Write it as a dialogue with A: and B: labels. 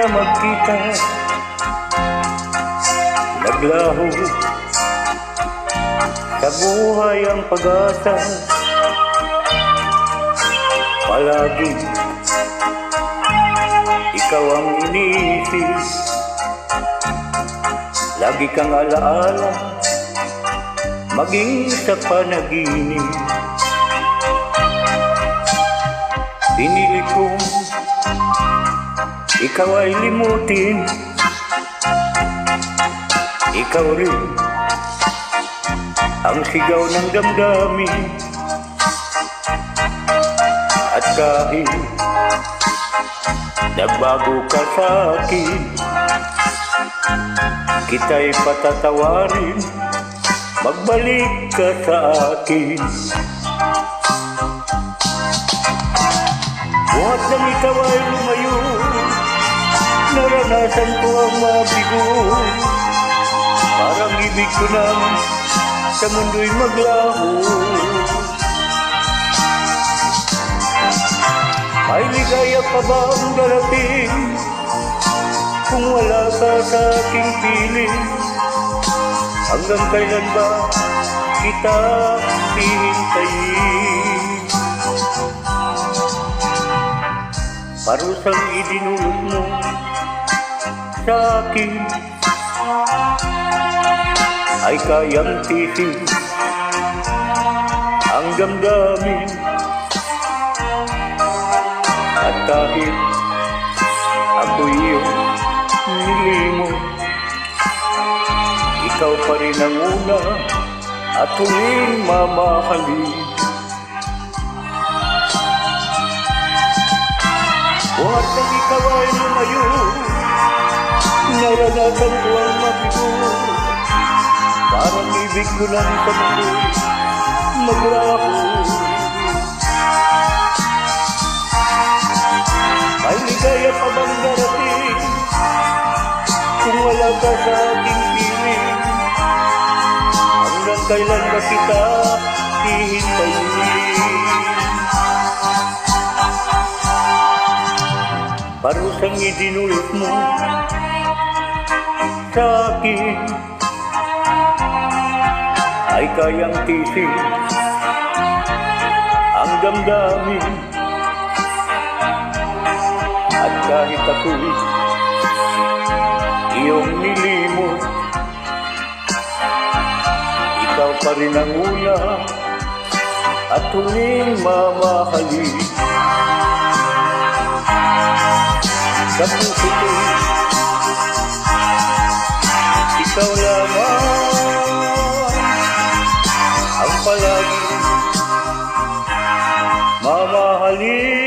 A: na magkita, naglaho sa buhay ang pag-asa. Palagi ikaw ang iniisip, lagi kang alaala, maging sa panaginip. Pinili kong ikaw ay limutin, ikaw rin ang sigaw ng damdamin. At kahit nagbago ka sa akin, kita'y patatawarin, magbalik ka sa akin. Buhat nang ikaw ay lumayo, naranasan ko ang mabigo. Parang ibig ko nang sa mundo'y maglaho. May ligaya pa ba ang darating kung wala ka sa aking piling? Hanggang kailan ba kita hihintayin? Parusang idinulot mo sa akin ay kayang tisin ang damdamin. At kahit ako'y iyong nilimot, ikaw pa rin ang una at huling mamahalin. Buhat nang ikaw ay lumayo, naranasan ko ang mabigo. Parang ibig ko lang sa mundo'y maglaho. May ligaya pa bang darating kung wala ka sa aking piling? Hanggang kailan ba kita hihintayin? Parusang idinulot mo sa akin ay kayang tisin ang damdamin. At kahit ako'y iyong nilimot, ikaw pa rin ang una at huling mamahalin. Sa puso ko'y ikaw lamang ang palagi mamahalin.